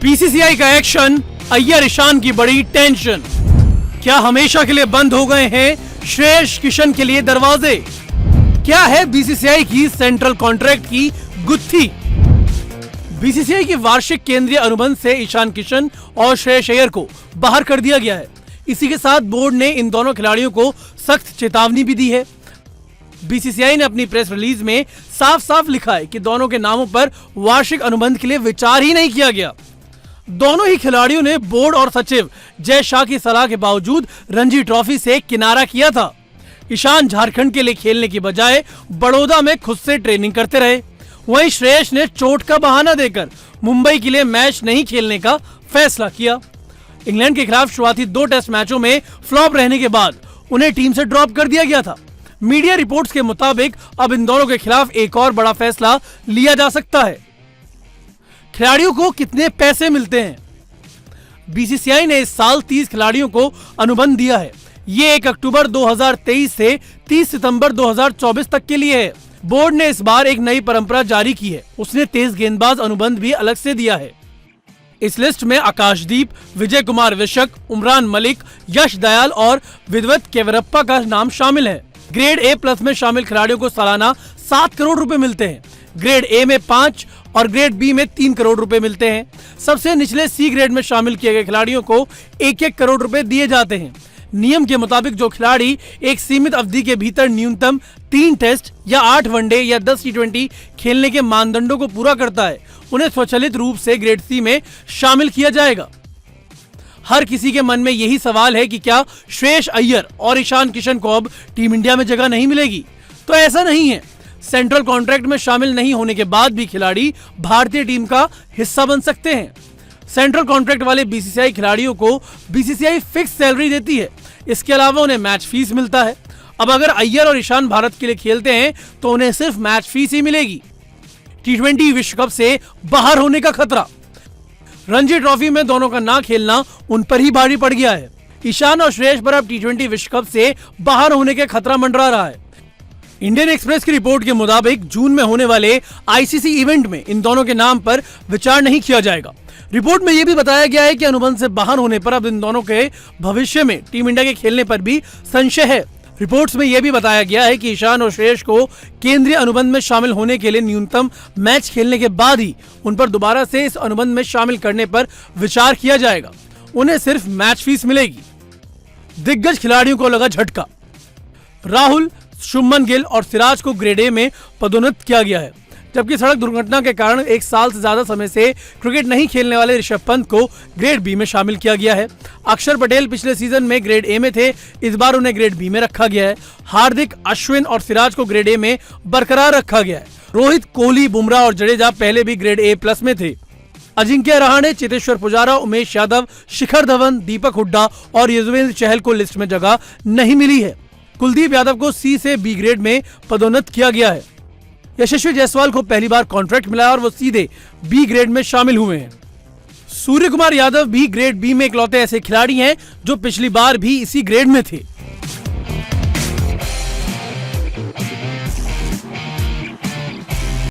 BCCI का action, Iyer Ishan की बड़ी टेंशन। क्या हमेशा के लिए बंद हो गए हैं श्रेयस किशन के लिए दरवाजे? क्या है बीसीसीआई की सेंट्रल कॉन्ट्रैक्ट की गुत्थी? बीसीसीआई की वार्षिक केंद्रीय अनुबंध से ईशान किशन और श्रेयस अय्यर को बाहर कर दिया गया है। इसी के साथ बोर्ड ने इन दोनों खिलाड़ियों को सख्त चेतावनी भी दी है। बीसीसीआई ने अपनी प्रेस रिलीज में साफ साफ लिखा है कि दोनों के नामों पर वार्षिक अनुबंध के लिए विचार ही नहीं किया गया। दोनों ही खिलाड़ियों ने बोर्ड और सचिव जय शाह की सलाह के बावजूद रणजी ट्रॉफी से किनारा किया था। ईशान झारखंड के लिए खेलने की बजाय बड़ौदा में खुद से ट्रेनिंग करते रहे। वहीं श्रेयस ने चोट का बहाना देकर मुंबई के लिए मैच नहीं खेलने का फैसला किया। इंग्लैंड के खिलाफ शुरुआती 2 टेस्ट मैचों में फ्लॉप रहने के बाद उन्हें टीम से ड्रॉप कर दिया गया था। मीडिया रिपोर्ट्स के मुताबिक अब इन दोनों के खिलाफ एक और बड़ा फैसला लिया जा सकता है। खिलाड़ियों को कितने पैसे मिलते हैं? बीसीसीआई ने इस साल 30 खिलाड़ियों को अनुबंध दिया है। ये 1 अक्टूबर 2023 से 30 सितंबर 2024 तक के लिए है। बोर्ड ने इस बार एक नई परंपरा जारी की है। उसने तेज गेंदबाज अनुबंध भी अलग से दिया है। इस लिस्ट में आकाशदीप, विजय कुमार विशक, उमरान मलिक, यश दयाल और विद्वत केवरप्पा का नाम शामिल है। ग्रेड A+ में शामिल खिलाड़ियों को सालाना 7 करोड़ रुपए मिलते हैं। ग्रेड A में 5 और ग्रेड B में 3 करोड़ रुपए मिलते हैं। सबसे निचले C ग्रेड में शामिल किए गए खिलाड़ियों को 1-1 करोड़ रुपए दिए जाते हैं। नियम के मुताबिक जो खिलाड़ी एक सीमित अवधि के भीतर न्यूनतम 3 टेस्ट या 8 वनडे या 10 T20 खेलने के मानदंडों को पूरा करता है, उन्हें स्वचालित रूप से ग्रेड C में शामिल किया जाएगा। हर किसी के मन में यही सवाल है कि क्या श्रेयस अय्यर और ईशान किशन को अब टीम इंडिया में जगह नहीं मिलेगी? तो ऐसा नहीं है। सेंट्रल कॉन्ट्रैक्ट में शामिल नहीं होने के बाद भी खिलाड़ी भारतीय टीम का हिस्सा बन सकते हैं। सेंट्रल कॉन्ट्रैक्ट वाले बीसीसीआई खिलाड़ियों को बीसीसीआई फिक्स सैलरी देती है। इसके अलावा उन्हें मैच फीस मिलता है। अब अगर अय्यर और ईशान भारत के लिए खेलते हैं तो उन्हें सिर्फ मैच फीस ही मिलेगी। T20 विश्व कप से बाहर होने का खतरा। रणजी ट्रॉफी में दोनों का ना खेलना उन पर ही भारी पड़ गया है। ईशान और श्रेयस पर अब T20 विश्व कप से बाहर होने का खतरा मंडरा रहा है। इंडियन एक्सप्रेस की रिपोर्ट के मुताबिक जून में होने वाले आईसीसी इवेंट में इन दोनों के नाम पर विचार नहीं किया जाएगा। रिपोर्ट में यह भी बताया गया है कि अनुबंध से बाहर होने पर अब इन दोनों के भविष्य में टीम इंडिया के खेलने पर भी संशय है। रिपोर्ट्स में यह भी बताया गया है कि ईशान और श्रेयस को केंद्रीय अनुबंध में शामिल होने के लिए न्यूनतम मैच खेलने के बाद ही उन पर दोबारा से इस अनुबंध में शामिल करने पर विचार किया जाएगा। उन्हें सिर्फ मैच फीस मिलेगी। दिग्गज खिलाड़ियों को लगा झटका। राहुल, शुभमन गिल और सिराज को ग्रेड A में पदोन्नत किया गया है, जबकि सड़क दुर्घटना के कारण 1 साल से ज्यादा समय से क्रिकेट नहीं खेलने वाले ऋषभ पंत को ग्रेड B में शामिल किया गया है। अक्षर पटेल पिछले सीजन में ग्रेड A में थे, इस बार उन्हें ग्रेड B में रखा गया है। हार्दिक, अश्विन और सिराज को ग्रेड A में बरकरार रखा गया है। रोहित, कोहली, बुमराह और जडेजा पहले भी ग्रेड A+ में थे। अजिंक्य रहाणे, चेतेश्वर पुजारा, उमेश यादव, शिखर धवन, दीपक हुड्डा और युजवेंद्र चहल को लिस्ट में जगह नहीं मिली है। कुलदीप यादव को C से B ग्रेड में पदोन्नत किया गया है। यशस्वी जायसवाल को पहली बार कॉन्ट्रैक्ट मिला और वो सीधे B ग्रेड में शामिल हुए हैं। सूर्य कुमार यादव भी ग्रेड B में इकलौते ऐसे खिलाड़ी हैं जो पिछली बार भी इसी ग्रेड में थे।